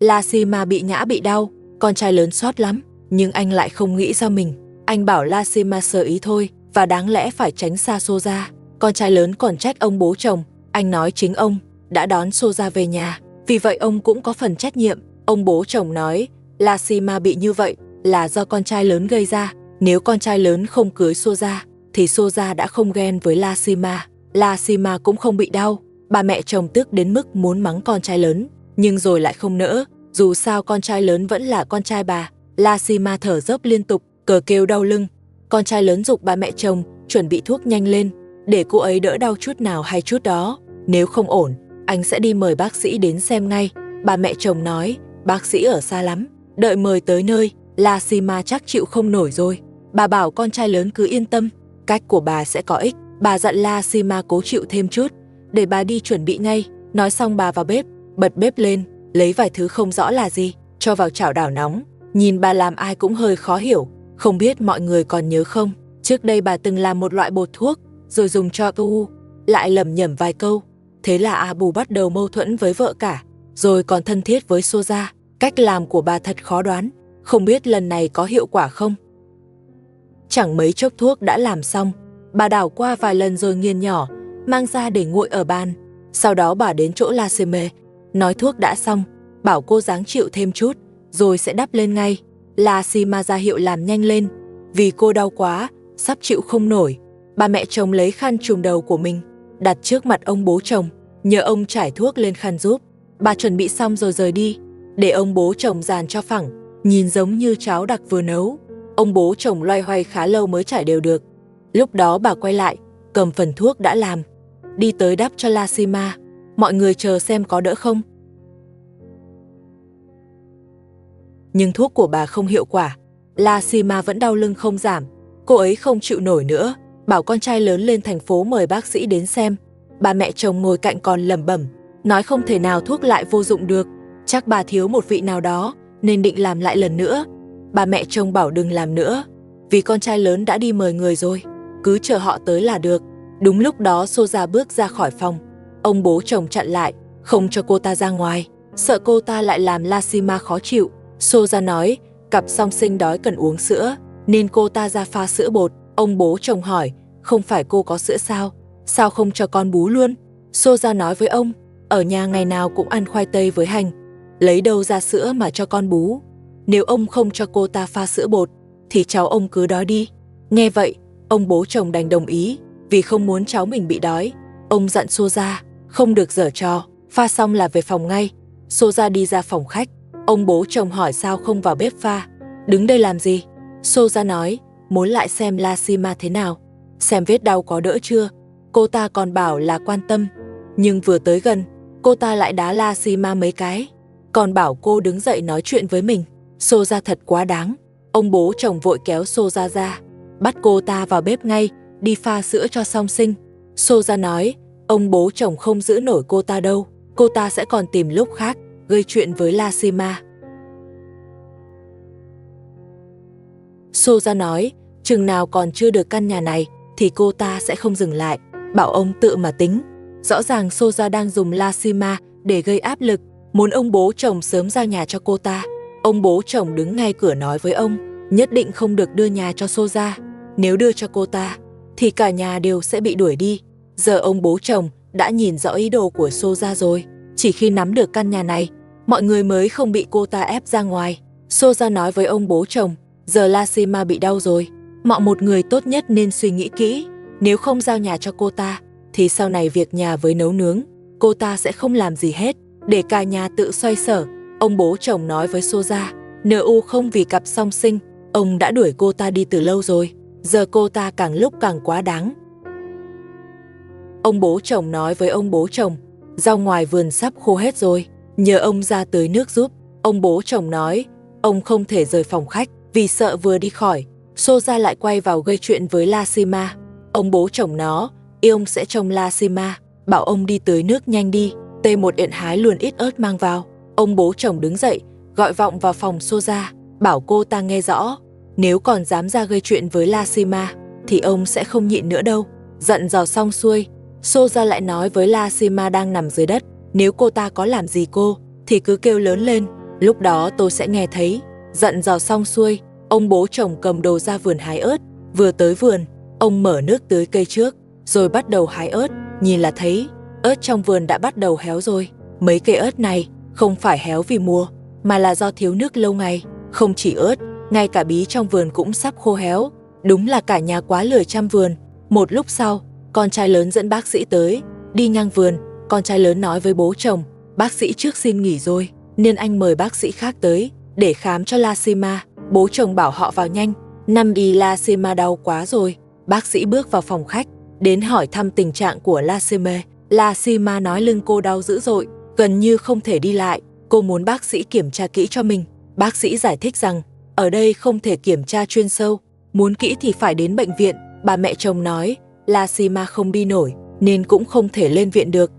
Lasima bị ngã bị đau, con trai lớn xót lắm, nhưng anh lại không nghĩ ra mình. Anh bảo Lasima sơ ý thôi, và đáng lẽ phải tránh xa Soja. Con trai lớn còn trách ông bố chồng, anh nói chính ông đã đón Soja về nhà, vì vậy ông cũng có phần trách nhiệm. Ông bố chồng nói, Lasima bị như vậy là do con trai lớn gây ra, nếu con trai lớn không cưới Soja, thì Soja đã không ghen với Lasima. Lasima cũng không bị đau. Bà mẹ chồng tức đến mức muốn mắng con trai lớn, nhưng rồi lại không nỡ, dù sao con trai lớn vẫn là con trai bà. Lasima thở dốc liên tục, cờ kêu đau lưng. Con trai lớn giục bà mẹ chồng chuẩn bị thuốc nhanh lên, để cô ấy đỡ đau chút nào hay chút đó. Nếu không ổn, anh sẽ đi mời bác sĩ đến xem ngay. Bà mẹ chồng nói, bác sĩ ở xa lắm, đợi mời tới nơi, Lasima chắc chịu không nổi rồi. Bà bảo con trai lớn cứ yên tâm, cách của bà sẽ có ích. Bà dặn Lasima cố chịu thêm chút, để bà đi chuẩn bị ngay. Nói xong bà vào bếp, bật bếp lên, lấy vài thứ không rõ là gì, cho vào chảo đảo nóng. Nhìn bà làm ai cũng hơi khó hiểu, không biết mọi người còn nhớ không? Trước đây bà từng làm một loại bột thuốc, rồi dùng cho Abu, lại lẩm nhẩm vài câu. Thế là Abu bắt đầu mâu thuẫn với vợ cả, rồi còn thân thiết với Soja. Cách làm của bà thật khó đoán, không biết lần này có hiệu quả không? Chẳng mấy chốc thuốc đã làm xong, bà đảo qua vài lần rồi nghiền nhỏ, mang ra để nguội ở bàn. Sau đó bà đến chỗ Lasime, nói thuốc đã xong, bảo cô ráng chịu thêm chút, rồi sẽ đắp lên ngay. Lasima ra hiệu làm nhanh lên, vì cô đau quá, sắp chịu không nổi. Bà mẹ chồng lấy khăn trùm đầu của mình, đặt trước mặt ông bố chồng, nhờ ông trải thuốc lên khăn giúp. Bà chuẩn bị xong rồi rời đi, để ông bố chồng dàn cho phẳng, nhìn giống như cháo đặc vừa nấu. Ông bố chồng loay hoay khá lâu mới trải đều được. Lúc đó bà quay lại, cầm phần thuốc đã làm, đi tới đắp cho Lasima. Mọi người chờ xem có đỡ không. Nhưng thuốc của bà không hiệu quả. Lasima vẫn đau lưng không giảm. Cô ấy không chịu nổi nữa, bảo con trai lớn lên thành phố mời bác sĩ đến xem. Bà mẹ chồng ngồi cạnh còn lẩm bẩm, nói không thể nào thuốc lại vô dụng được, chắc bà thiếu một vị nào đó, nên định làm lại lần nữa. Bà mẹ chồng bảo đừng làm nữa, vì con trai lớn đã đi mời người rồi, cứ chờ họ tới là được. Đúng lúc đó Soja bước ra khỏi phòng. Ông bố chồng chặn lại, không cho cô ta ra ngoài, sợ cô ta lại làm Lasima khó chịu. Soja nói, cặp song sinh đói cần uống sữa, nên cô ta ra pha sữa bột. Ông bố chồng hỏi, không phải cô có sữa sao? Sao không cho con bú luôn? Soja nói với ông, ở nhà ngày nào cũng ăn khoai tây với hành, lấy đâu ra sữa mà cho con bú? Nếu ông không cho cô ta pha sữa bột, thì cháu ông cứ đói đi. Nghe vậy, ông bố chồng đành đồng ý, vì không muốn cháu mình bị đói. Ông dặn Soja, không được giở trò, pha xong là về phòng ngay. Soja đi ra phòng khách. Ông bố chồng hỏi sao không vào bếp pha, đứng đây làm gì? Soja nói, muốn lại xem Lasima thế nào, xem vết đau có đỡ chưa. Cô ta còn bảo là quan tâm, nhưng vừa tới gần, cô ta lại đá Lasima mấy cái, còn bảo cô đứng dậy nói chuyện với mình. Soja thật quá đáng. Ông bố chồng vội kéo Soja ra, bắt cô ta vào bếp ngay, đi pha sữa cho song sinh. Soja nói, ông bố chồng không giữ nổi cô ta đâu, cô ta sẽ còn tìm lúc khác gây chuyện với Lasima. Soja nói, chừng nào còn chưa được căn nhà này thì cô ta sẽ không dừng lại, bảo ông tự mà tính. Rõ ràng Soja đang dùng Lasima để gây áp lực, muốn ông bố chồng sớm giao nhà cho cô ta. Ông bố chồng đứng ngay cửa nói với ông, nhất định không được đưa nhà cho Soja. Nếu đưa cho cô ta, thì cả nhà đều sẽ bị đuổi đi. Giờ ông bố chồng đã nhìn rõ ý đồ của Soja rồi. Chỉ khi nắm được căn nhà này, mọi người mới không bị cô ta ép ra ngoài. Soja nói với ông bố chồng, giờ Lasima bị đau rồi, mọi một người tốt nhất nên suy nghĩ kỹ. Nếu không giao nhà cho cô ta, thì sau này việc nhà với nấu nướng, cô ta sẽ không làm gì hết, để cả nhà tự xoay sở. Ông bố chồng nói với Soja, NU không vì cặp song sinh, ông đã đuổi cô ta đi từ lâu rồi, giờ cô ta càng lúc càng quá đáng. Ông bố chồng nói với ông bố chồng, rau ngoài vườn sắp khô hết rồi, nhờ ông ra tưới nước giúp. Ông bố chồng nói, ông không thể rời phòng khách, vì sợ vừa đi khỏi, Soja lại quay vào gây chuyện với Lasima. Ông bố chồng nó, yêu ông sẽ trông Lasima, bảo ông đi tưới nước nhanh đi, tê một điện hái luôn ít ớt mang vào. Ông bố chồng đứng dậy, gọi vọng vào phòng Soja, bảo cô ta nghe rõ, nếu còn dám ra gây chuyện với Lasima, thì ông sẽ không nhịn nữa đâu. Dặn dò xong xuôi, Soja lại nói với Lasima đang nằm dưới đất, nếu cô ta có làm gì cô, thì cứ kêu lớn lên, lúc đó tôi sẽ nghe thấy. Dặn dò xong xuôi, ông bố chồng cầm đồ ra vườn hái ớt. Vừa tới vườn, ông mở nước tưới cây trước, rồi bắt đầu hái ớt. Nhìn là thấy, ớt trong vườn đã bắt đầu héo rồi. Mấy cây ớt này không phải héo vì mùa, mà là do thiếu nước lâu ngày. Không chỉ ớt, ngay cả bí trong vườn cũng sắp khô héo. Đúng là cả nhà quá lười chăm vườn. Một lúc sau, con trai lớn dẫn bác sĩ tới. Đi ngang vườn, con trai lớn nói với bố chồng, bác sĩ trước xin nghỉ rồi, nên anh mời bác sĩ khác tới để khám cho Lasima. Bố chồng bảo họ vào nhanh, năm đi Lasima đau quá rồi. Bác sĩ bước vào phòng khách, đến hỏi thăm tình trạng của Lasima. Lasima nói lưng cô đau dữ dội, gần như không thể đi lại. Cô muốn bác sĩ kiểm tra kỹ cho mình. Bác sĩ giải thích rằng, ở đây không thể kiểm tra chuyên sâu, muốn kỹ thì phải đến bệnh viện. Bà mẹ chồng nói, Lasima không đi nổi, nên cũng không thể lên viện được.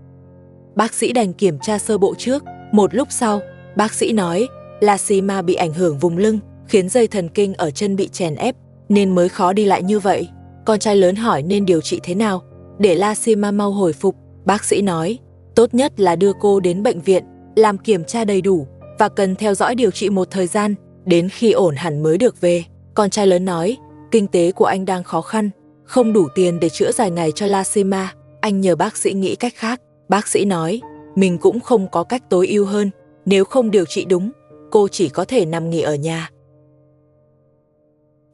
Bác sĩ đành kiểm tra sơ bộ trước. Một lúc sau, bác sĩ nói, Lasima bị ảnh hưởng vùng lưng, khiến dây thần kinh ở chân bị chèn ép, nên mới khó đi lại như vậy. Con trai lớn hỏi nên điều trị thế nào để Lasima mau hồi phục. Bác sĩ nói, tốt nhất là đưa cô đến bệnh viện, làm kiểm tra đầy đủ và cần theo dõi điều trị một thời gian, đến khi ổn hẳn mới được về. Con trai lớn nói, kinh tế của anh đang khó khăn, không đủ tiền để chữa dài ngày cho Lasima, anh nhờ bác sĩ nghĩ cách khác. Bác sĩ nói, mình cũng không có cách tối ưu hơn, nếu không điều trị đúng, cô chỉ có thể nằm nghỉ ở nhà.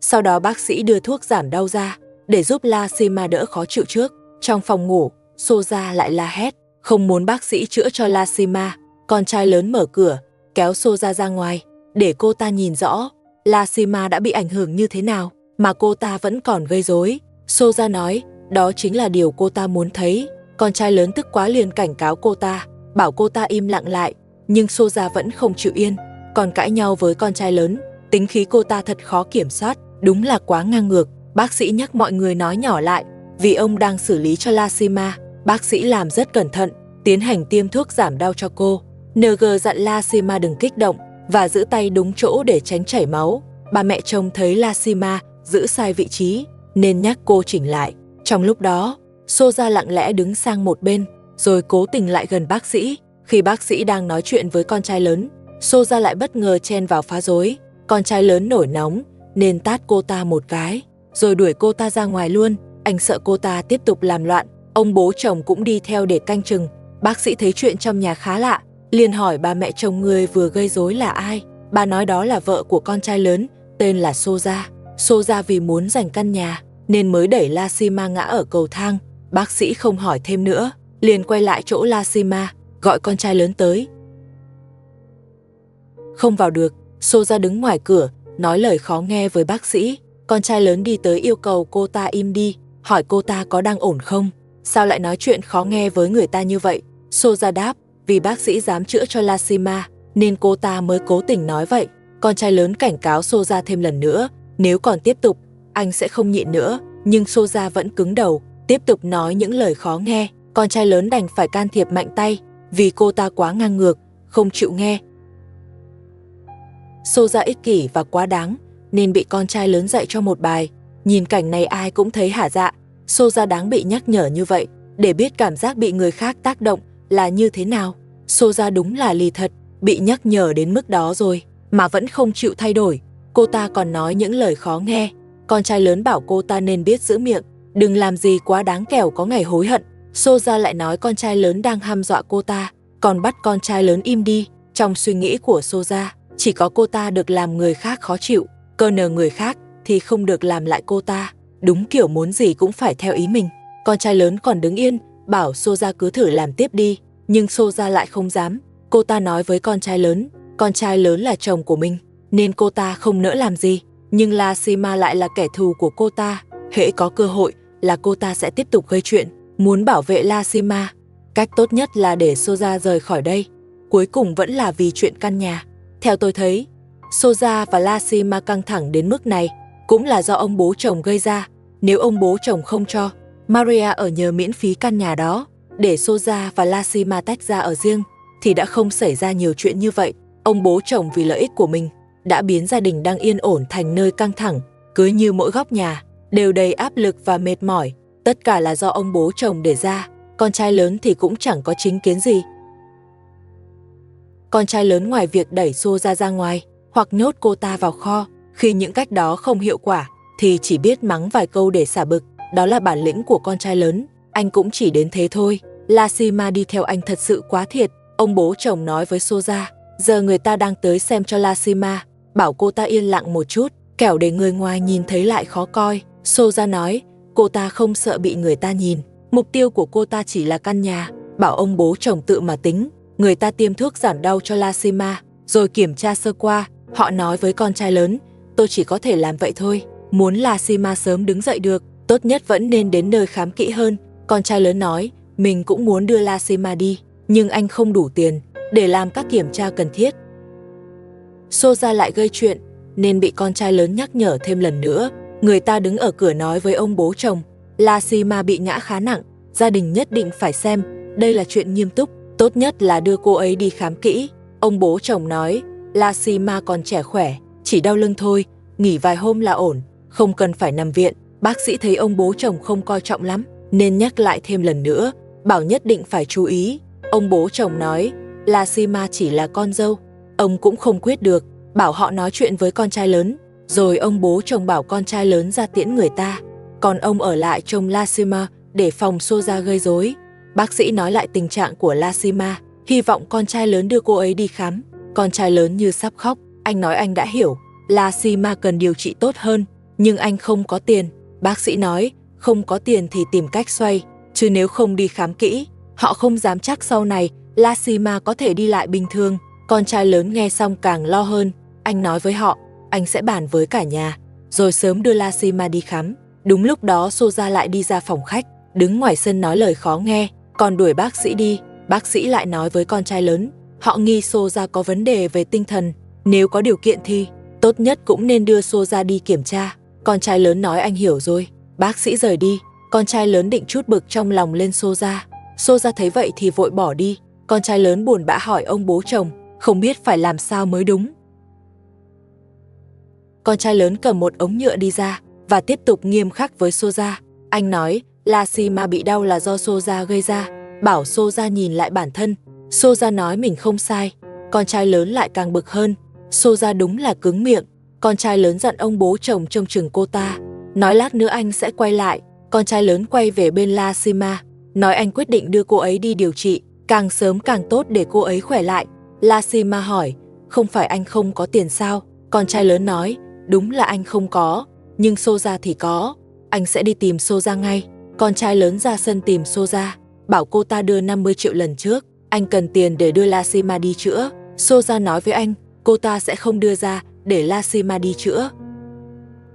Sau đó bác sĩ đưa thuốc giảm đau ra, để giúp Lasima đỡ khó chịu trước. Trong phòng ngủ, Soja lại la hét, không muốn bác sĩ chữa cho Lasima. Con trai lớn mở cửa, kéo Soja ra ngoài, để cô ta nhìn rõ Lasima đã bị ảnh hưởng như thế nào, mà cô ta vẫn còn gây rối. Soja nói, đó chính là điều cô ta muốn thấy. Con trai lớn tức quá liền cảnh cáo cô ta, bảo cô ta im lặng lại, nhưng Soja vẫn không chịu yên, còn cãi nhau với con trai lớn. Tính khí cô ta thật khó kiểm soát, đúng là quá ngang ngược. Bác sĩ nhắc mọi người nói nhỏ lại, vì ông đang xử lý cho Lasima. Bác sĩ làm rất cẩn thận, tiến hành tiêm thuốc giảm đau cho cô. NG dặn Lasima đừng kích động và giữ tay đúng chỗ để tránh chảy máu. Bà mẹ chồng thấy Lasima giữ sai vị trí nên nhắc cô chỉnh lại. Trong lúc đó, Soja lặng lẽ đứng sang một bên, rồi cố tình lại gần bác sĩ. Khi bác sĩ đang nói chuyện với con trai lớn, Soja lại bất ngờ chen vào phá rối. Con trai lớn nổi nóng nên tát cô ta một cái, rồi đuổi cô ta ra ngoài luôn. Anh sợ cô ta tiếp tục làm loạn. Ông bố chồng cũng đi theo để canh chừng. Bác sĩ thấy chuyện trong nhà khá lạ, liền hỏi bà mẹ chồng người vừa gây rối là ai. Bà nói đó là vợ của con trai lớn, tên là Soja. Soja vì muốn giành căn nhà nên mới đẩy Lasima ngã ở cầu thang. Bác sĩ không hỏi thêm nữa, liền quay lại chỗ Lasima, gọi con trai lớn tới. Không vào được, Soja đứng ngoài cửa, nói lời khó nghe với bác sĩ. Con trai lớn đi tới yêu cầu cô ta im đi, hỏi cô ta có đang ổn không, sao lại nói chuyện khó nghe với người ta như vậy. Soja đáp, vì bác sĩ dám chữa cho Lasima nên cô ta mới cố tình nói vậy. Con trai lớn cảnh cáo Soja thêm lần nữa, nếu còn tiếp tục, anh sẽ không nhịn nữa. Nhưng Soja vẫn cứng đầu, tiếp tục nói những lời khó nghe. Con trai lớn đành phải can thiệp mạnh tay, vì cô ta quá ngang ngược, không chịu nghe. Soja ích kỷ và quá đáng, nên bị con trai lớn dạy cho một bài. Nhìn cảnh này ai cũng thấy hả dạ. Soja đáng bị nhắc nhở như vậy, để biết cảm giác bị người khác tác động là như thế nào. Soja đúng là lì thật, bị nhắc nhở đến mức đó rồi, mà vẫn không chịu thay đổi. Cô ta còn nói những lời khó nghe. Con trai lớn bảo cô ta nên biết giữ miệng, đừng làm gì quá đáng kẻo có ngày hối hận. Soja lại nói con trai lớn đang hăm dọa cô ta, còn bắt con trai lớn im đi. Trong suy nghĩ của Soja, chỉ có cô ta được làm người khác khó chịu, cơ nờ người khác thì không được làm lại cô ta. Đúng kiểu muốn gì cũng phải theo ý mình. Con trai lớn còn đứng yên, bảo Soja cứ thử làm tiếp đi, nhưng Soja lại không dám. Cô ta nói với con trai lớn là chồng của mình, nên cô ta không nỡ làm gì. Nhưng Lasima lại là kẻ thù của cô ta, hễ có cơ hội là cô ta sẽ tiếp tục gây chuyện, muốn bảo vệ Lasima. Cách tốt nhất là để Soja rời khỏi đây, cuối cùng vẫn là vì chuyện căn nhà. Theo tôi thấy, Soja và Lasima căng thẳng đến mức này cũng là do ông bố chồng gây ra. Nếu ông bố chồng không cho Maria ở nhờ miễn phí căn nhà đó, để Soja và Lasima tách ra ở riêng, thì đã không xảy ra nhiều chuyện như vậy. Ông bố chồng vì lợi ích của mình đã biến gia đình đang yên ổn thành nơi căng thẳng, cứ như mỗi góc nhà đều đầy áp lực và mệt mỏi. Tất cả là do ông bố chồng để ra, con trai lớn thì cũng chẳng có chính kiến gì. con trai lớn ngoài việc đẩy Soja ra ngoài, hoặc nhốt cô ta vào kho, khi những cách đó không hiệu quả, thì chỉ biết mắng vài câu để xả bực. Đó là bản lĩnh của con trai lớn, anh cũng chỉ đến thế thôi. Lashima đi theo anh thật sự quá thiệt, ông bố chồng nói với Soja. Giờ người ta đang tới xem cho Lashima, bảo cô ta yên lặng một chút, kẻo để người ngoài nhìn thấy lại khó coi. Soja nói, cô ta không sợ bị người ta nhìn, mục tiêu của cô ta chỉ là căn nhà, bảo ông bố chồng tự mà tính. Người ta tiêm thuốc giảm đau cho Lashima, rồi kiểm tra sơ qua. Họ nói với con trai lớn, tôi chỉ có thể làm vậy thôi. Muốn Lashima sớm đứng dậy được, tốt nhất vẫn nên đến nơi khám kỹ hơn. Con trai lớn nói, mình cũng muốn đưa Lashima đi, nhưng anh không đủ tiền để làm các kiểm tra cần thiết. Soja lại gây chuyện, nên bị con trai lớn nhắc nhở thêm lần nữa. Người ta đứng ở cửa nói với ông bố chồng, Lashima bị ngã khá nặng, gia đình nhất định phải xem, đây là chuyện nghiêm túc, tốt nhất là đưa cô ấy đi khám kỹ. Ông bố chồng nói, Lashima còn trẻ khỏe, chỉ đau lưng thôi, nghỉ vài hôm là ổn, không cần phải nằm viện. Bác sĩ thấy ông bố chồng không coi trọng lắm, nên nhắc lại thêm lần nữa, bảo nhất định phải chú ý. Ông bố chồng nói, Lashima chỉ là con dâu, ông cũng không quyết được, bảo họ nói chuyện với con trai lớn. Rồi ông bố chồng bảo con trai lớn ra tiễn người ta, còn ông ở lại trông Lashima để phòng Soja gây rối. Bác sĩ nói lại tình trạng của Lashima, hy vọng con trai lớn đưa cô ấy đi khám. Con trai lớn như sắp khóc, anh nói anh đã hiểu, Lashima cần điều trị tốt hơn, nhưng anh không có tiền. Bác sĩ nói, không có tiền thì tìm cách xoay, chứ nếu không đi khám kỹ, họ không dám chắc sau này Lashima có thể đi lại bình thường. Con trai lớn nghe xong càng lo hơn, anh nói với họ, anh sẽ bàn với cả nhà, rồi sớm đưa Lashima đi khám. Đúng lúc đó Soja lại đi ra phòng khách, đứng ngoài sân nói lời khó nghe, còn đuổi bác sĩ đi. Bác sĩ lại nói với con trai lớn, họ nghi Soja có vấn đề về tinh thần, nếu có điều kiện thì tốt nhất cũng nên đưa Soja đi kiểm tra. Con trai lớn nói anh hiểu rồi. Bác sĩ rời đi, con trai lớn định trút bực trong lòng lên Soja. Soja thấy vậy thì vội bỏ đi. Con trai lớn buồn bã hỏi ông bố chồng, không biết phải làm sao mới đúng. Con trai lớn cầm một ống nhựa đi ra và tiếp tục nghiêm khắc với Soja. Anh nói, Lashima bị đau là do Soja gây ra, bảo Soja nhìn lại bản thân. Soja nói mình không sai. Con trai lớn lại càng bực hơn. Soja đúng là cứng miệng. Con trai lớn giận ông bố chồng trông chừng cô ta, nói lát nữa anh sẽ quay lại. Con trai lớn quay về bên Lashima, nói anh quyết định đưa cô ấy đi điều trị, càng sớm càng tốt để cô ấy khỏe lại. Lashima hỏi, không phải anh không có tiền sao? Con trai lớn nói, đúng là anh không có, nhưng Soja thì có, anh sẽ đi tìm Soja ngay. Con trai lớn ra sân tìm Soja, bảo cô ta đưa 50 triệu lần trước, anh cần tiền để đưa Lashima đi chữa. Soja nói với anh, cô ta sẽ không đưa ra để Lashima đi chữa.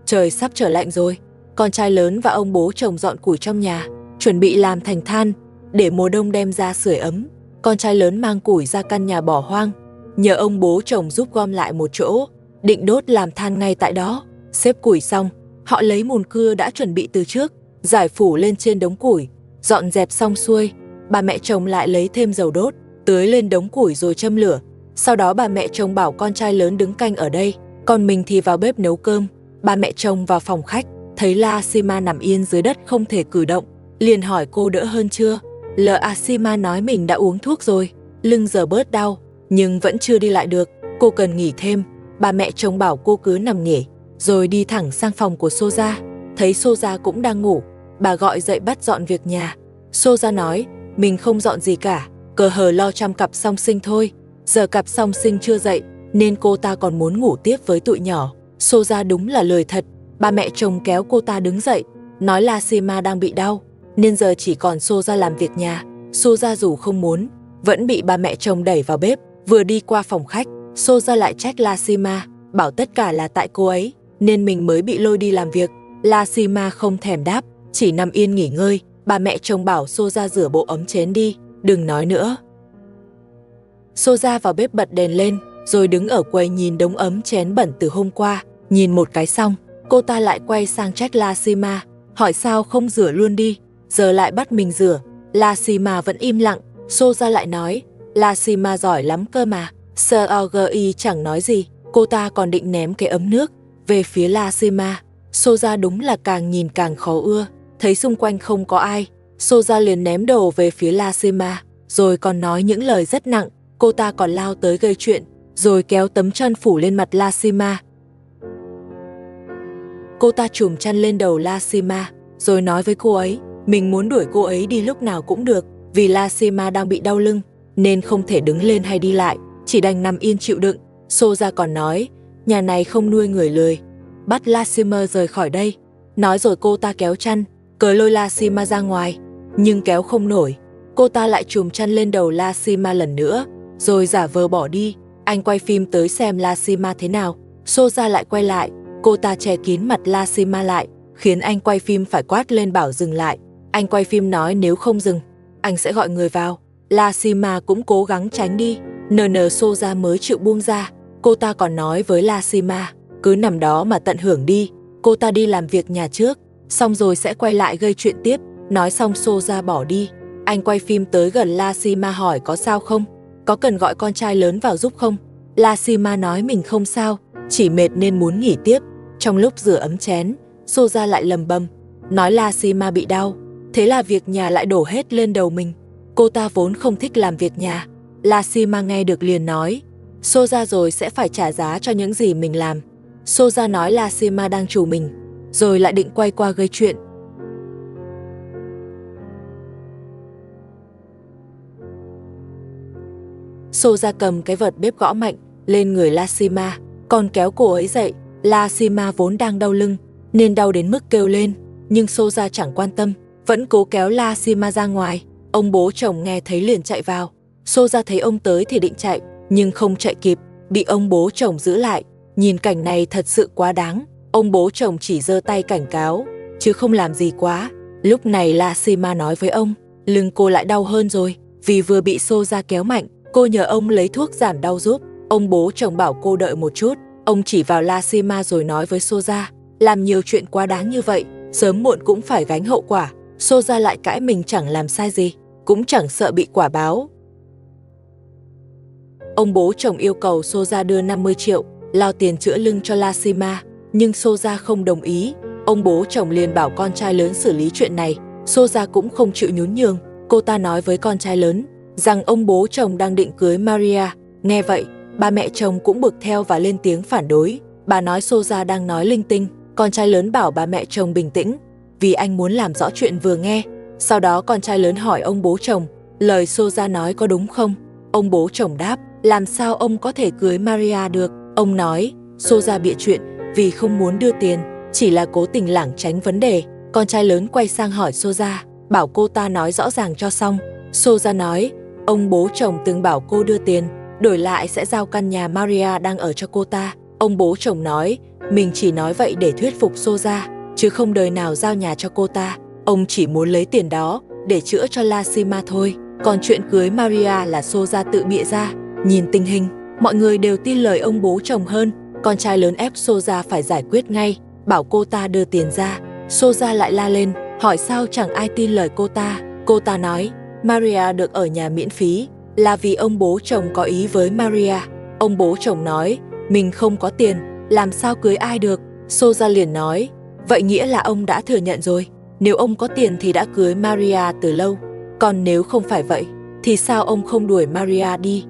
Trời sắp trở lạnh rồi, con trai lớn và ông bố chồng dọn củi trong nhà, chuẩn bị làm thành than, để mùa đông đem ra sưởi ấm. Con trai lớn mang củi ra căn nhà bỏ hoang, nhờ ông bố chồng giúp gom lại một chỗ, định đốt làm than ngay tại đó. Xếp củi xong, họ lấy mùn cưa đã chuẩn bị từ trước, rải phủ lên trên đống củi. Dọn dẹp xong xuôi, bà mẹ chồng lại lấy thêm dầu đốt, tưới lên đống củi rồi châm lửa. Sau đó bà mẹ chồng bảo con trai lớn đứng canh ở đây, còn mình thì vào bếp nấu cơm. Bà mẹ chồng vào phòng khách, thấy Lashima nằm yên dưới đất không thể cử động, liền hỏi cô đỡ hơn chưa. Lashima nói mình đã uống thuốc rồi, lưng giờ bớt đau, nhưng vẫn chưa đi lại được, cô cần nghỉ thêm. Bà mẹ chồng bảo cô cứ nằm nghỉ, rồi đi thẳng sang phòng của Soja. Thấy Soja cũng đang ngủ, bà gọi dậy bắt dọn việc nhà. Soja nói, mình không dọn gì cả, cờ hờ lo chăm cặp song sinh thôi. Giờ cặp song sinh chưa dậy, nên cô ta còn muốn ngủ tiếp với tụi nhỏ. Soja đúng là lời thật. Bà mẹ chồng kéo cô ta đứng dậy, nói Lashima đang bị đau, nên giờ chỉ còn Soja làm việc nhà. Soja dù không muốn, vẫn bị bà mẹ chồng đẩy vào bếp. Vừa đi qua phòng khách, Soja lại trách Lashima, bảo tất cả là tại cô ấy, nên mình mới bị lôi đi làm việc. Lashima không thèm đáp, chỉ nằm yên nghỉ ngơi. Bà mẹ chồng bảo Soja rửa bộ ấm chén đi, đừng nói nữa. Soja vào bếp bật đèn lên, rồi đứng ở quầy nhìn đống ấm chén bẩn từ hôm qua. Nhìn một cái xong, cô ta lại quay sang trách Lashima, hỏi sao không rửa luôn đi, giờ lại bắt mình rửa. Lashima vẫn im lặng. Soja lại nói, Lashima giỏi lắm cơ mà. Seogi chẳng nói gì, cô ta còn định ném cái ấm nước về phía Lashima. Soja đúng là càng nhìn càng khó ưa. Thấy xung quanh không có ai, Soja liền ném đồ về phía Lashima, rồi còn nói những lời rất nặng. Cô ta còn lao tới gây chuyện, rồi kéo tấm chăn phủ lên mặt Lassima. Cô ta trùm chăn lên đầu Lassima, rồi nói với cô ấy, mình muốn đuổi cô ấy đi lúc nào cũng được, vì Lassima đang bị đau lưng, nên không thể đứng lên hay đi lại, chỉ đành nằm yên chịu đựng. Souza còn nói, nhà này không nuôi người lười, bắt Lassima rời khỏi đây. Nói rồi cô ta kéo chăn, cởi lôi Lassima ra ngoài, nhưng kéo không nổi. Cô ta lại trùm chăn lên đầu Lassima lần nữa, rồi giả vờ bỏ đi. Anh quay phim tới xem Lassima thế nào. Souza lại quay lại, cô ta che kín mặt Lassima lại, khiến anh quay phim phải quát lên bảo dừng lại. Anh quay phim nói nếu không dừng, anh sẽ gọi người vào. Lassima cũng cố gắng tránh đi, Souza mới chịu buông ra. Cô ta còn nói với Lassima, cứ nằm đó mà tận hưởng đi, cô ta đi làm việc nhà trước, xong rồi sẽ quay lại gây chuyện tiếp. Nói xong Souza bỏ đi. Anh quay phim tới gần Lassima hỏi có sao không, có cần gọi con trai lớn vào giúp không. Lassima nói mình không sao, chỉ mệt nên muốn nghỉ tiếp. Trong lúc rửa ấm chén, Souza lại lầm bầm, nói Lassima bị đau, thế là việc nhà lại đổ hết lên đầu mình. Cô ta vốn không thích làm việc nhà. Lassima nghe được liền nói, Souza rồi sẽ phải trả giá cho những gì mình làm. Souza nói Lassima đang trù mình, rồi lại định quay qua gây chuyện. Souza cầm cái vật bếp gõ mạnh lên người Lassima, còn kéo cô ấy dậy. Lassima vốn đang đau lưng, nên đau đến mức kêu lên, nhưng Souza chẳng quan tâm, vẫn cố kéo Lassima ra ngoài. Ông bố chồng nghe thấy liền chạy vào. Souza thấy ông tới thì định chạy, nhưng không chạy kịp, bị ông bố chồng giữ lại. Nhìn cảnh này thật sự quá đáng. Ông bố chồng chỉ giơ tay cảnh cáo, chứ không làm gì quá. Lúc này Lassima nói với ông, lưng cô lại đau hơn rồi, vì vừa bị Souza kéo mạnh. Cô nhờ ông lấy thuốc giảm đau giúp. Ông bố chồng bảo cô đợi một chút. Ông chỉ vào Lassima rồi nói với Souza, làm nhiều chuyện quá đáng như vậy, sớm muộn cũng phải gánh hậu quả. Souza lại cãi mình chẳng làm sai gì, cũng chẳng sợ bị quả báo. Ông bố chồng yêu cầu Souza đưa 50 triệu, lao tiền chữa lưng cho Lassima, nhưng Souza không đồng ý. Ông bố chồng liền bảo con trai lớn xử lý chuyện này. Souza cũng không chịu nhún nhường. Cô ta nói với con trai lớn rằng ông bố chồng đang định cưới Maria. Nghe vậy, ba mẹ chồng cũng bực theo và lên tiếng phản đối. Bà nói Souza đang nói linh tinh. Con trai lớn bảo bà mẹ chồng bình tĩnh, vì anh muốn làm rõ chuyện vừa nghe. Sau đó con trai lớn hỏi ông bố chồng, lời Souza nói có đúng không? Ông bố chồng đáp, làm sao ông có thể cưới Maria được? Ông nói, Souza bịa chuyện vì không muốn đưa tiền, chỉ là cố tình lảng tránh vấn đề. Con trai lớn quay sang hỏi Souza, bảo cô ta nói rõ ràng cho xong. Souza nói, ông bố chồng từng bảo cô đưa tiền, đổi lại sẽ giao căn nhà Maria đang ở cho cô ta. Ông bố chồng nói, mình chỉ nói vậy để thuyết phục Souza, chứ không đời nào giao nhà cho cô ta. Ông chỉ muốn lấy tiền đó để chữa cho Lassima thôi. Còn chuyện cưới Maria là Souza tự bịa ra. Nhìn tình hình, mọi người đều tin lời ông bố chồng hơn. Con trai lớn ép Souza phải giải quyết ngay, bảo cô ta đưa tiền ra. Souza lại la lên, hỏi sao chẳng ai tin lời cô ta. Cô ta nói, Maria được ở nhà miễn phí là vì ông bố chồng có ý với Maria. Ông bố chồng nói, mình không có tiền, làm sao cưới ai được. Souza liền nói, vậy nghĩa là ông đã thừa nhận rồi. Nếu ông có tiền thì đã cưới Maria từ lâu. Còn nếu không phải vậy, thì sao ông không đuổi Maria đi?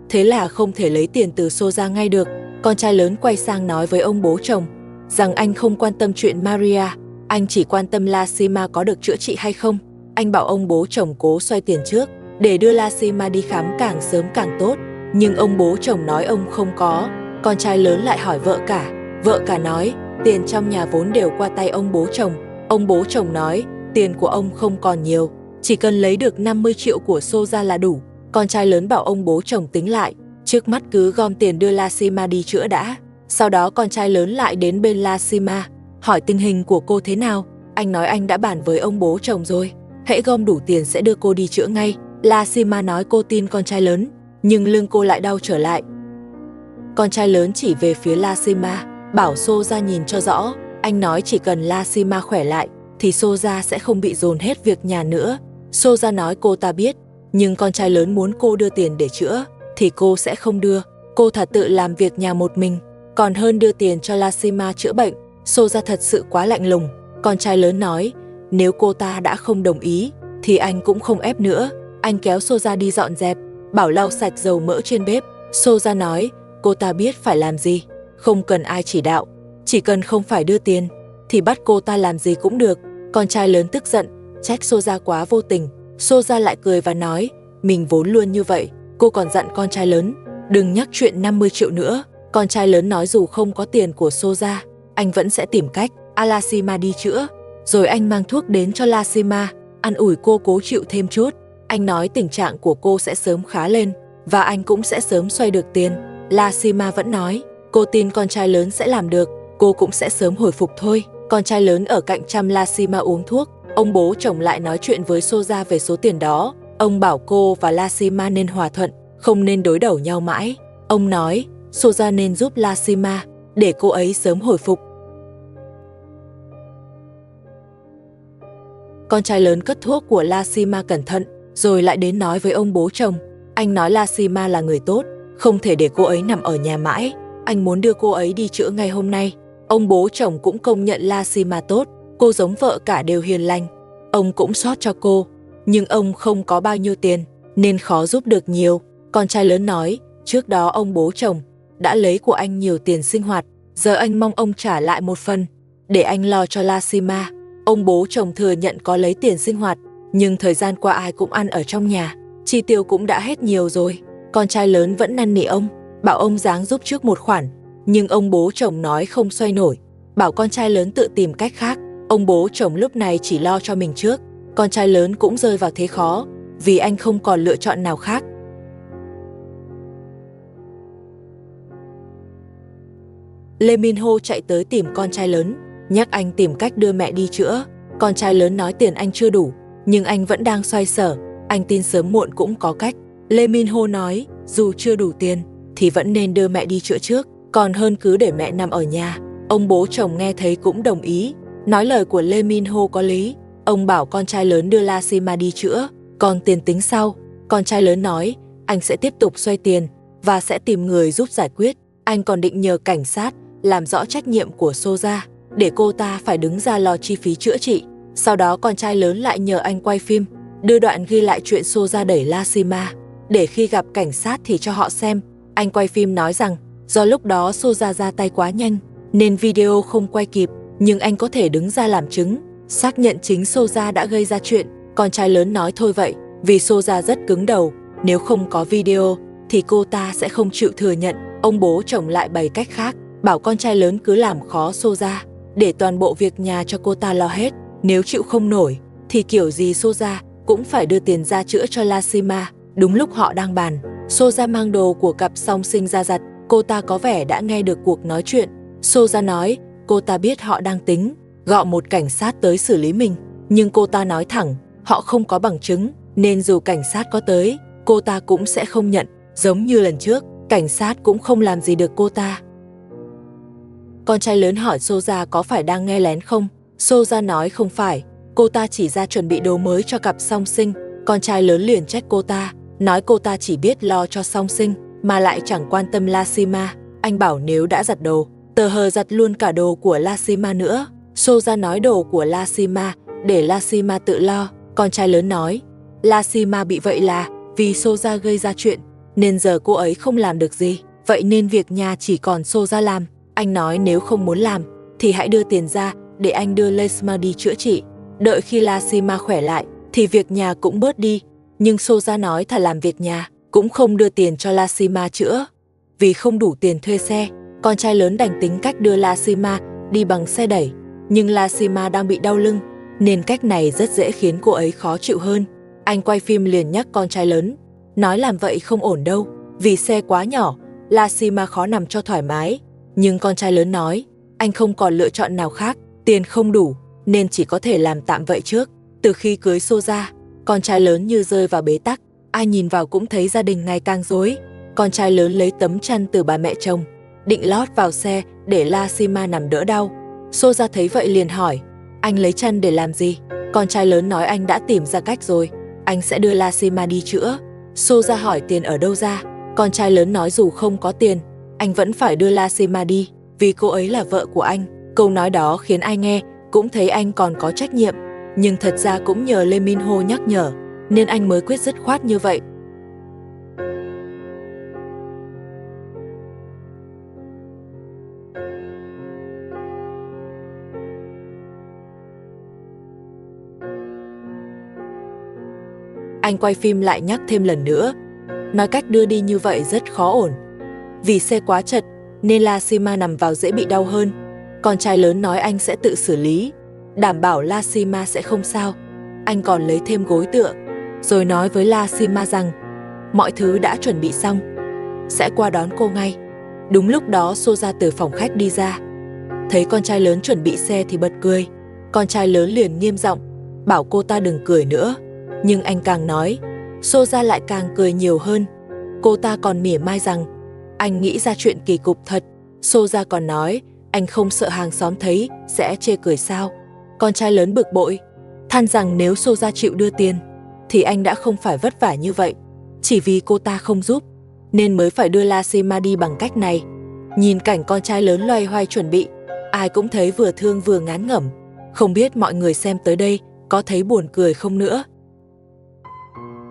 Thế là không thể lấy tiền từ Souza ngay được. Con trai lớn quay sang nói với ông bố chồng rằng anh không quan tâm chuyện Maria, anh chỉ quan tâm Lassima có được chữa trị hay không. Anh bảo ông bố chồng cố xoay tiền trước để đưa Lassima đi khám càng sớm càng tốt. Nhưng ông bố chồng nói ông không có. Con trai lớn lại hỏi vợ cả. Vợ cả nói, tiền trong nhà vốn đều qua tay ông bố chồng. Ông bố chồng nói, tiền của ông không còn nhiều, chỉ cần lấy được 50 triệu của Souza là đủ. Con trai lớn bảo ông bố chồng tính lại, trước mắt cứ gom tiền đưa Lassima đi chữa đã. Sau đó con trai lớn lại đến bên Lassima, hỏi tình hình của cô thế nào. Anh nói anh đã bàn với ông bố chồng rồi, hễ gom đủ tiền sẽ đưa cô đi chữa ngay. Lassima nói cô tin con trai lớn, nhưng lưng cô lại đau trở lại. Con trai lớn chỉ về phía Lassima, bảo Souza nhìn cho rõ. Anh nói chỉ cần Lassima khỏe lại thì Souza sẽ không bị dồn hết việc nhà nữa. Souza nói cô ta biết, nhưng con trai lớn muốn cô đưa tiền để chữa thì cô sẽ không đưa. Cô thà tự làm việc nhà một mình, còn hơn đưa tiền cho Lassima chữa bệnh. Souza thật sự quá lạnh lùng. Con trai lớn nói, nếu cô ta đã không đồng ý thì anh cũng không ép nữa. Anh kéo Souza đi dọn dẹp. bảo lau sạch dầu mỡ trên bếp. Soja nói, cô ta biết phải làm gì, không cần ai chỉ đạo, chỉ cần không phải đưa tiền, thì bắt cô ta làm gì cũng được. Con trai lớn tức giận, trách Soja quá vô tình. Soja lại cười và nói, mình vốn luôn như vậy. Cô còn dặn con trai lớn, đừng nhắc chuyện 50 triệu nữa. Con trai lớn nói dù không có tiền của Soja, anh vẫn sẽ tìm cách. Lasima đi chữa, rồi anh mang thuốc đến cho Lasima, an ủi cô cố chịu thêm chút. Anh nói tình trạng của cô sẽ sớm khá lên, và anh cũng sẽ sớm xoay được tiền. Lasima vẫn nói, cô tin con trai lớn sẽ làm được, cô cũng sẽ sớm hồi phục thôi. Con trai lớn ở cạnh chăm Lasima uống thuốc. Ông bố chồng lại nói chuyện với Soja về số tiền đó. Ông bảo cô và Lasima nên hòa thuận, không nên đối đầu nhau mãi. Ông nói, Soja nên giúp Lasima, để cô ấy sớm hồi phục. Con trai lớn cất thuốc của Lasima cẩn thận, rồi lại đến nói với ông bố chồng. Anh nói Lasima là người tốt, không thể để cô ấy nằm ở nhà mãi. Anh muốn đưa cô ấy đi chữa ngay hôm nay. Ông bố chồng cũng công nhận Lasima tốt, cô giống vợ cả đều hiền lành. Ông cũng xót cho cô, nhưng ông không có bao nhiêu tiền, nên khó giúp được nhiều. Con trai lớn nói, trước đó ông bố chồng đã lấy của anh nhiều tiền sinh hoạt, giờ anh mong ông trả lại một phần, để anh lo cho Lasima. Ông bố chồng thừa nhận có lấy tiền sinh hoạt, nhưng thời gian qua ai cũng ăn ở trong nhà, chi tiêu cũng đã hết nhiều rồi. Con trai lớn vẫn năn nỉ ông, bảo ông ráng giúp trước một khoản, nhưng ông bố chồng nói không xoay nổi, bảo con trai lớn tự tìm cách khác. Ông bố chồng lúc này chỉ lo cho mình trước. Con trai lớn cũng rơi vào thế khó, vì anh không còn lựa chọn nào khác. Lee Min Ho chạy tới tìm con trai lớn, nhắc anh tìm cách đưa mẹ đi chữa. Con trai lớn nói tiền anh chưa đủ, nhưng anh vẫn đang xoay sở, anh tin sớm muộn cũng có cách. Lee Min Ho nói, dù chưa đủ tiền, thì vẫn nên đưa mẹ đi chữa trước, còn hơn cứ để mẹ nằm ở nhà. Ông bố chồng nghe thấy cũng đồng ý, nói lời của Lee Min Ho có lý. Ông bảo con trai lớn đưa Lasima đi chữa, còn tiền tính sau. Con trai lớn nói, anh sẽ tiếp tục xoay tiền, và sẽ tìm người giúp giải quyết. Anh còn định nhờ cảnh sát làm rõ trách nhiệm của Soja, để cô ta phải đứng ra lo chi phí chữa trị. Sau đó con trai lớn lại nhờ anh quay phim, đưa đoạn ghi lại chuyện Soja đẩy Lasima, để khi gặp cảnh sát thì cho họ xem. Anh quay phim nói rằng, do lúc đó Soja ra tay quá nhanh, nên video không quay kịp, nhưng anh có thể đứng ra làm chứng, xác nhận chính Soja đã gây ra chuyện. Con trai lớn nói thôi vậy, vì Soja rất cứng đầu, nếu không có video, thì cô ta sẽ không chịu thừa nhận. Ông bố chồng lại bày cách khác, bảo con trai lớn cứ làm khó Soja, để toàn bộ việc nhà cho cô ta lo hết. Nếu chịu không nổi, thì kiểu gì Soja cũng phải đưa tiền ra chữa cho Lasima. Đúng lúc họ đang bàn, Soja mang đồ của cặp song sinh ra giặt. Cô ta có vẻ đã nghe được cuộc nói chuyện. Soja nói, cô ta biết họ đang tính gọi một cảnh sát tới xử lý mình, nhưng cô ta nói thẳng, họ không có bằng chứng, nên dù cảnh sát có tới, cô ta cũng sẽ không nhận. Giống như lần trước, cảnh sát cũng không làm gì được cô ta. Con trai lớn hỏi Soja có phải đang nghe lén không? Soja nói không phải, cô ta chỉ ra chuẩn bị đồ mới cho cặp song sinh. Con trai lớn liền trách cô ta, nói cô ta chỉ biết lo cho song sinh, mà lại chẳng quan tâm Lasima. Anh bảo nếu đã giặt đồ, tờ hờ giặt luôn cả đồ của Lasima nữa. Soja nói đồ của Lasima, để Lasima tự lo. Con trai lớn nói, Lasima bị vậy là vì Soja gây ra chuyện, nên giờ cô ấy không làm được gì, vậy nên việc nhà chỉ còn Soja làm. Anh nói nếu không muốn làm, thì hãy đưa tiền ra để anh đưa Lasima đi chữa trị. Đợi khi Lasima khỏe lại, thì việc nhà cũng bớt đi. Nhưng Soja nói thà làm việc nhà, cũng không đưa tiền cho Lasima chữa, vì không đủ tiền thuê xe. Con trai lớn đành tính cách đưa Lasima đi bằng xe đẩy, nhưng Lasima đang bị đau lưng, nên cách này rất dễ khiến cô ấy khó chịu hơn. Anh quay phim liền nhắc con trai lớn, nói làm vậy không ổn đâu, vì xe quá nhỏ, Lasima khó nằm cho thoải mái. Nhưng con trai lớn nói, anh không còn lựa chọn nào khác, tiền không đủ, nên chỉ có thể làm tạm vậy trước. Từ khi cưới Soja, con trai lớn như rơi vào bế tắc, ai nhìn vào cũng thấy gia đình ngày càng rối. Con trai lớn lấy tấm chăn từ bà mẹ chồng, định lót vào xe để Lasima nằm đỡ đau. Soja thấy vậy liền hỏi, anh lấy chăn để làm gì? Con trai lớn nói anh đã tìm ra cách rồi, anh sẽ đưa Lasima đi chữa. Soja hỏi tiền ở đâu ra? Con trai lớn nói dù không có tiền, anh vẫn phải đưa Lasima đi, vì cô ấy là vợ của anh. Câu nói đó khiến ai nghe cũng thấy anh còn có trách nhiệm, nhưng thật ra cũng nhờ Lee Min Ho nhắc nhở, nên anh mới quyết dứt khoát như vậy. Anh quay phim lại nhắc thêm lần nữa, nói cách đưa đi như vậy rất khó ổn. Vì xe quá chật nên Lashima nằm vào dễ bị đau hơn. Con trai lớn nói anh sẽ tự xử lý, đảm bảo Lashima sẽ không sao. Anh còn lấy thêm gối tựa, rồi nói với Lashima rằng mọi thứ đã chuẩn bị xong, sẽ qua đón cô ngay. Đúng lúc đó Soja từ phòng khách đi ra, thấy con trai lớn chuẩn bị xe thì bật cười. Con trai lớn liền nghiêm giọng bảo cô ta đừng cười nữa, nhưng anh càng nói, Soja lại càng cười nhiều hơn. Cô ta còn mỉa mai rằng anh nghĩ ra chuyện kỳ cục thật. Soja còn nói anh không sợ hàng xóm thấy sẽ chê cười sao. Con trai lớn bực bội, than rằng nếu Soja chịu đưa tiền thì anh đã không phải vất vả như vậy. Chỉ vì cô ta không giúp nên mới phải đưa Lashima đi bằng cách này. Nhìn cảnh con trai lớn loay hoay chuẩn bị, ai cũng thấy vừa thương vừa ngán ngẩm. Không biết mọi người xem tới đây có thấy buồn cười không nữa.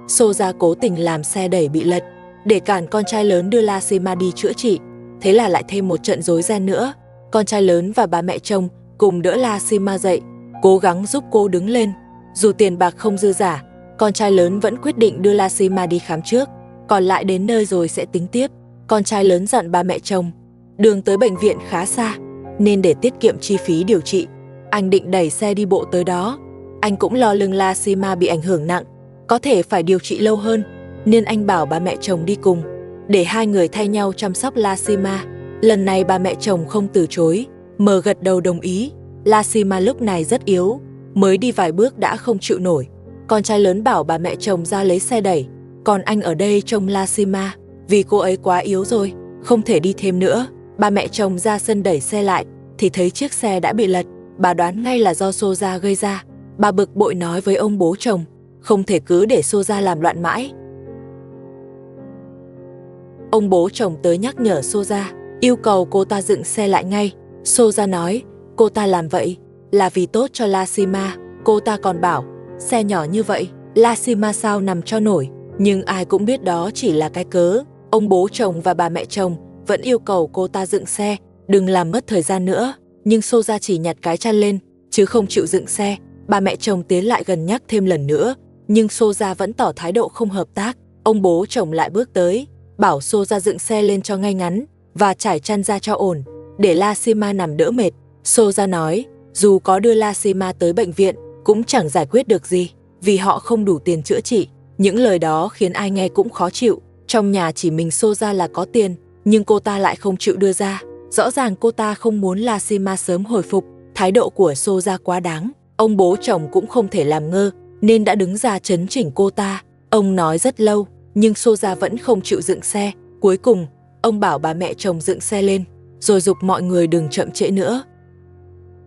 Soja cố tình làm xe đẩy bị lật để cản con trai lớn đưa Lashima đi chữa trị. Thế là lại thêm một trận rối ren nữa. Con trai lớn và bà mẹ chồng cùng đỡ Lashima dậy, cố gắng giúp cô đứng lên. Dù tiền bạc không dư dả, con trai lớn vẫn quyết định đưa Lashima đi khám trước, còn lại đến nơi rồi sẽ tính tiếp. Con trai lớn dặn ba mẹ chồng, đường tới bệnh viện khá xa, nên để tiết kiệm chi phí điều trị, anh định đẩy xe đi bộ tới đó. Anh cũng lo lưng Lashima bị ảnh hưởng nặng, có thể phải điều trị lâu hơn, nên anh bảo ba mẹ chồng đi cùng, để hai người thay nhau chăm sóc Lashima. Lần này ba mẹ chồng không từ chối, mờ gật đầu đồng ý. Lashima lúc này rất yếu, mới đi vài bước đã không chịu nổi. Con trai lớn bảo bà mẹ chồng ra lấy xe đẩy, còn anh ở đây trông Lashima, vì cô ấy quá yếu rồi, không thể đi thêm nữa. Ba mẹ chồng ra sân đẩy xe lại, thì thấy chiếc xe đã bị lật. Bà đoán ngay là do Soja gây ra. Bà bực bội nói với ông bố chồng, không thể cứ để Soja làm loạn mãi. Ông bố chồng tới nhắc nhở Soja, yêu cầu cô ta dựng xe lại ngay. Soja nói, cô ta làm vậy là vì tốt cho Lashima. Cô ta còn bảo, xe nhỏ như vậy, Lashima sao nằm cho nổi. Nhưng ai cũng biết đó chỉ là cái cớ. Ông bố chồng và bà mẹ chồng vẫn yêu cầu cô ta dựng xe, đừng làm mất thời gian nữa. Nhưng Soja chỉ nhặt cái chăn lên, chứ không chịu dựng xe. Bà mẹ chồng tiến lại gần nhắc thêm lần nữa, nhưng Soja vẫn tỏ thái độ không hợp tác. Ông bố chồng lại bước tới, bảo Soja dựng xe lên cho ngay ngắn và trải chăn ra cho ổn, để Lashima nằm đỡ mệt. Soja nói, dù có đưa Lashima tới bệnh viện cũng chẳng giải quyết được gì, vì họ không đủ tiền chữa trị. Những lời đó khiến ai nghe cũng khó chịu. Trong nhà chỉ mình Soja là có tiền, nhưng cô ta lại không chịu đưa ra. Rõ ràng cô ta không muốn Lashima sớm hồi phục. Thái độ của Soja quá đáng. Ông bố chồng cũng không thể làm ngơ, nên đã đứng ra trấn chỉnh cô ta. Ông nói rất lâu, nhưng Soja vẫn không chịu dựng xe. Cuối cùng, ông bảo bà mẹ chồng dựng xe lên, rồi giục mọi người đừng chậm trễ nữa.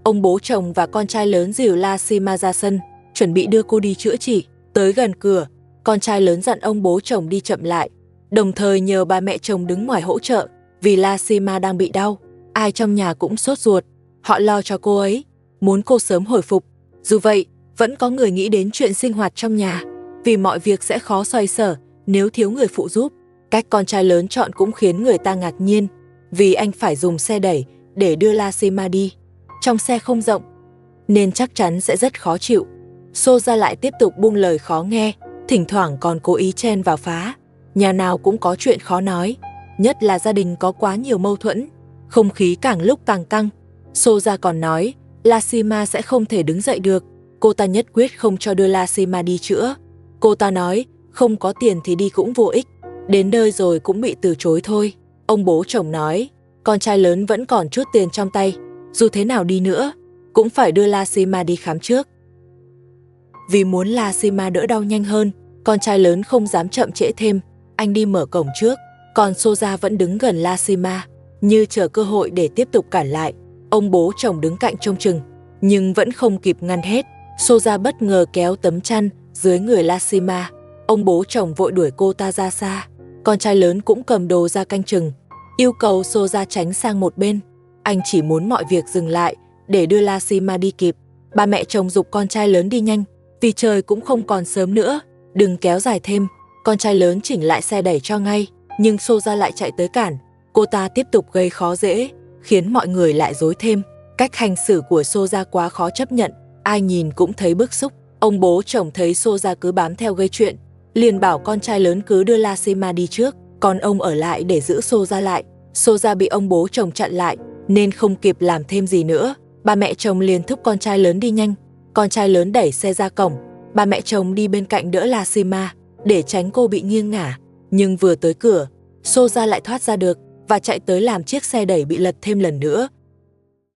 Ông bố chồng và con trai lớn dìu Lashima ra sân, chuẩn bị đưa cô đi chữa trị. Tới gần cửa, con trai lớn dặn ông bố chồng đi chậm lại, đồng thời nhờ bà mẹ chồng đứng ngoài hỗ trợ, vì Lashima đang bị đau. Ai trong nhà cũng sốt ruột, họ lo cho cô ấy, muốn cô sớm hồi phục. Dù vậy, vẫn có người nghĩ đến chuyện sinh hoạt trong nhà, vì mọi việc sẽ khó xoay sở nếu thiếu người phụ giúp. Cách con trai lớn chọn cũng khiến người ta ngạc nhiên, vì anh phải dùng xe đẩy để đưa Lashima đi. Trong xe không rộng, nên chắc chắn sẽ rất khó chịu. Soja lại tiếp tục buông lời khó nghe, thỉnh thoảng còn cố ý chen vào phá. Nhà nào cũng có chuyện khó nói, nhất là gia đình có quá nhiều mâu thuẫn, không khí càng lúc càng căng. Soja còn nói, Lashima sẽ không thể đứng dậy được, cô ta nhất quyết không cho đưa Lashima đi chữa. Cô ta nói, không có tiền thì đi cũng vô ích, đến nơi rồi cũng bị từ chối thôi. Ông bố chồng nói, con trai lớn vẫn còn chút tiền trong tay, dù thế nào đi nữa, cũng phải đưa Lashima đi khám trước. Vì muốn Lashima đỡ đau nhanh hơn, con trai lớn không dám chậm trễ thêm, anh đi mở cổng trước, còn Soja vẫn đứng gần Lashima, như chờ cơ hội để tiếp tục cản lại. Ông bố chồng đứng cạnh trông chừng, nhưng vẫn không kịp ngăn hết. Soja bất ngờ kéo tấm chăn dưới người Lashima. Ông bố chồng vội đuổi cô ta ra xa. Con trai lớn cũng cầm đồ ra canh chừng, yêu cầu Soja tránh sang một bên. Anh chỉ muốn mọi việc dừng lại để đưa Lashima đi kịp. Ba mẹ chồng giục con trai lớn đi nhanh, vì trời cũng không còn sớm nữa, đừng kéo dài thêm. Con trai lớn chỉnh lại xe đẩy cho ngay, nhưng Soja lại chạy tới cản. Cô ta tiếp tục gây khó dễ, khiến mọi người lại rối thêm. Cách hành xử của Soja quá khó chấp nhận, ai nhìn cũng thấy bức xúc. Ông bố chồng thấy Soja cứ bám theo gây chuyện, liền bảo con trai lớn cứ đưa Lassima đi trước, còn ông ở lại để giữ Soja lại. Soja bị ông bố chồng chặn lại, nên không kịp làm thêm gì nữa. Ba mẹ chồng liền thúc con trai lớn đi nhanh. Con trai lớn đẩy xe ra cổng, ba mẹ chồng đi bên cạnh đỡ Lassima, để tránh cô bị nghiêng ngả. Nhưng vừa tới cửa, Soja lại thoát ra được và chạy tới làm chiếc xe đẩy bị lật thêm lần nữa.